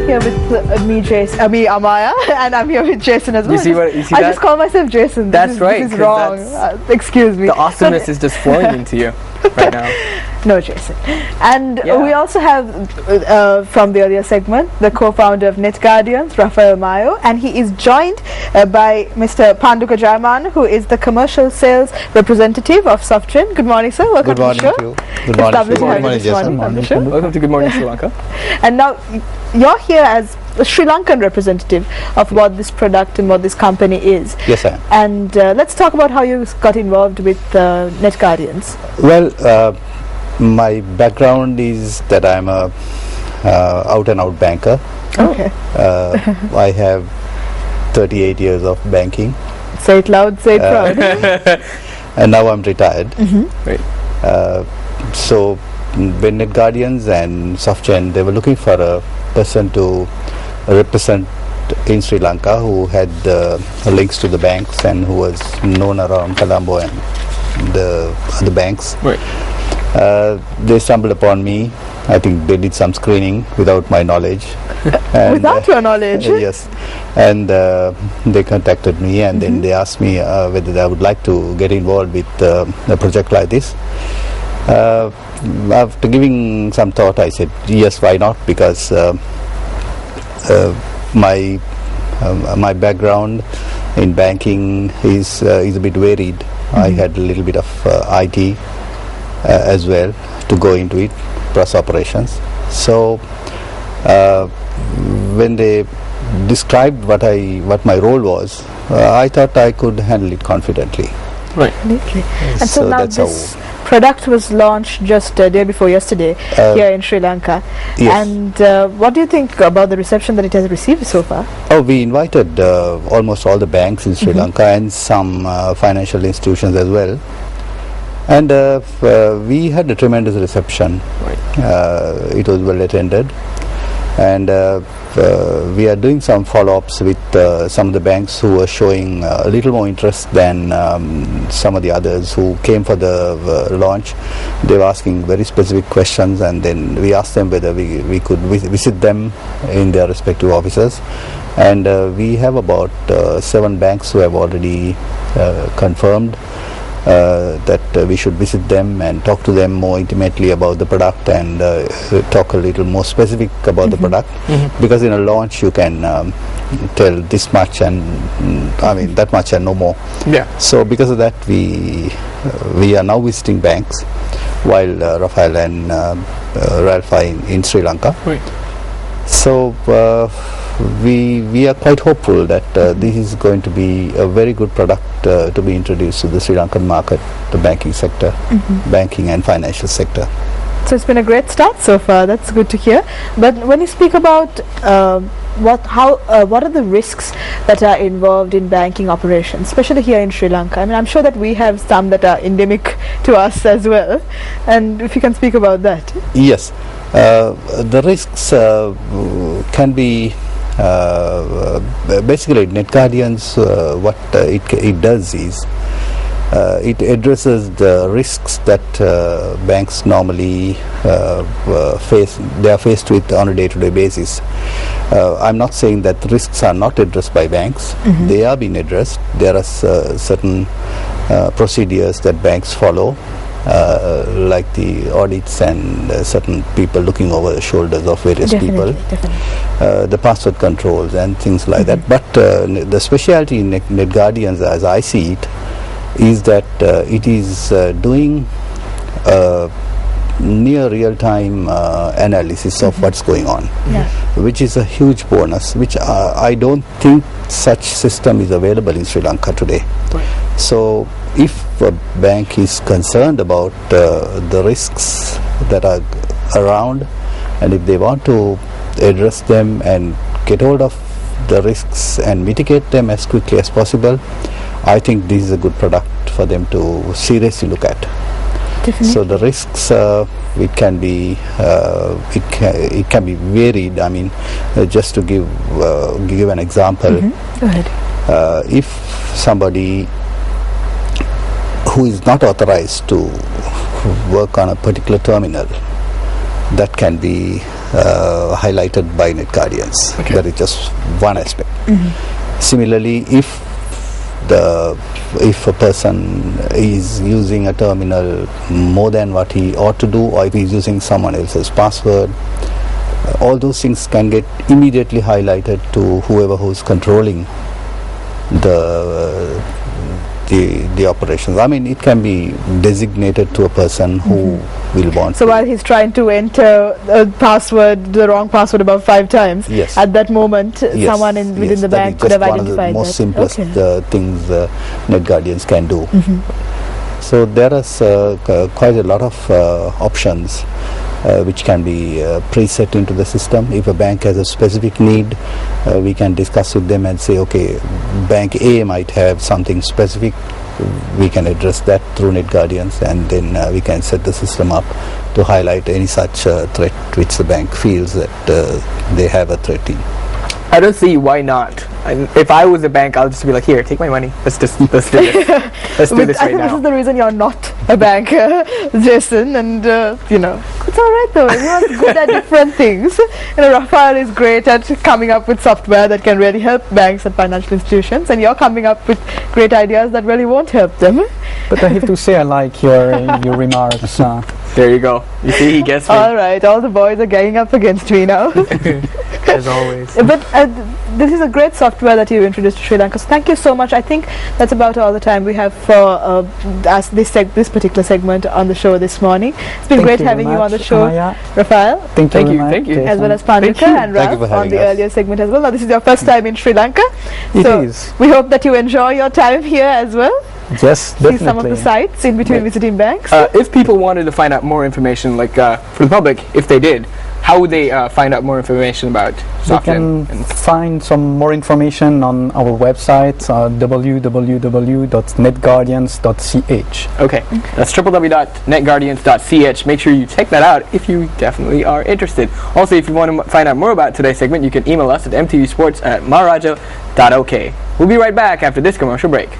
here with me, Amaya, and I'm here with Jason as well. You see I just call myself Jason. That's right. This is wrong. Excuse me. The awesomeness is just flowing into you right now. No, Jason. And we also have, from the earlier segment, the co-founder of Net Guardians, Rafael Mayo, and he is joined by Mr. Panduka Jaiman, who is the commercial sales representative of Softgen. Good morning, sir. Welcome to the show. Good morning. Good morning, Jason. Welcome to Good Morning Sri Lanka. And now you're here as a Sri Lankan representative of what this product and what this company is. Yes, I am. And let's talk about how you got involved with Net Guardians. Well, my background is that I'm a out-and-out banker. Okay. I have 38 years of banking. Say it loud, say it proud. And now I'm retired. Right. So when Net Guardians and Softgen, they were looking for a person to represent in Sri Lanka who had links to the banks and who was known around Colombo and the other banks. Right. They stumbled upon me. I think they did some screening without my knowledge. And, without your knowledge? Yes. And they contacted me and then they asked me whether I would like to get involved with a project like this. After giving some thought, I said, yes, why not? Because my background in banking is a bit varied. I had a little bit of IT as well to go into it, plus operations. So when they described what my role was, I thought I could handle it confidently. Right. Absolutely. And so now this product was launched just day before yesterday here in Sri Lanka. Yes. And what do you think about the reception that it has received so far? Oh, we invited almost all the banks in Sri Lanka and some financial institutions as well. And we had a tremendous reception. Right. It was well attended. And we are doing some follow-ups with some of the banks who are showing a little more interest than some of the others who came for the launch. They were asking very specific questions, and then we asked them whether we could visit them in their respective offices. And we have about 7 banks who have already confirmed that we should visit them and talk to them more intimately about the product and talk a little more specific about the product, because in a launch you can tell this much and I mean that much and no more. Yeah. So because of that we are now visiting banks while Rafael and Ralph are in Sri Lanka. Right. So we are quite hopeful that this is going to be a very good product to be introduced to the Sri Lankan market, the banking sector, banking and financial sector. So it's been a great start so far. That's good to hear. But when you speak about what are the risks that are involved in banking operations, especially here in Sri Lanka? I mean, I'm sure that we have some that are endemic to us as well. And if you can speak about that. Yes. The risks can be basically Net Guardians. What it does is it addresses the risks that banks normally face. They are faced with on a day-to-day basis. I'm not saying that risks are not addressed by banks. They are being addressed. There are certain procedures that banks follow. Like the audits and certain people looking over the shoulders of various people, the password controls and things like that. But the specialty in Net Guardians, as I see it, is that it is doing near real-time analysis of what's going on, which is a huge bonus, which I don't think such system is available in Sri Lanka today. Right. So if a bank is concerned about the risks that are around, and if they want to address them and get hold of the risks and mitigate them as quickly as possible, I think this is a good product for them to seriously look at. Definitely. So the risks, it can be varied. I mean, just to give an example, Go ahead. If somebody who is not authorized to work on a particular terminal that can be highlighted by net guardians. Okay. That is just one aspect. Similarly, if a person is using a terminal more than what he ought to do, or if he is using someone else's password, all those things can get immediately highlighted to whoever who is controlling the operations. I mean, it can be designated to a person who will want. So while he's trying to enter the wrong password about 5 times, Yes. at that moment, Yes, someone within yes, the that bank is could just have one of the identified most that. simplest Okay. things net guardians can do. So there is quite a lot of options which can be preset into the system. If a bank has a specific need, we can discuss with them and say, okay, bank A might have something specific. We can address that through net guardians, and then we can set the system up to highlight any such threat which the bank feels that they have a threat in. I don't see why not. If I was a bank, I'll just be like, here, take my money. Let's do this. Let's do this I right think this now. is the reason you're not a bank, Jason, and it's all right though. Everyone's good at different things. Rafael is great at coming up with software that can really help banks and financial institutions, and you're coming up with great ideas that really won't help them. But I have to say I like your remarks. There you go. You see, he gets me. All right, all the boys are ganging up against me now. As always. But this is a great software that you introduced to Sri Lanka. So thank you so much. I think that's about all the time we have for this particular segment on the show this morning. It's been great having you on the show, Rafael. Thank you. Thank you. As well as Thank Pandita you. and Thank you for Ralph on having the us. earlier segment as well. Now this is your first time in Sri Lanka. It So is. we hope that you enjoy your time here as well. Yes, definitely. See some of the sites in between visiting banks. If people wanted to find out more information, like for the public, if they did, how would they find out more information about You SoftN? can find some more information on our website, www.netguardians.ch. Okay, that's www.netguardians.ch. Make sure you check that out if you definitely are interested. Also, if you want to find out more about today's segment, you can email us at mtvsports@maharaja.ok. We'll be right back after this commercial break.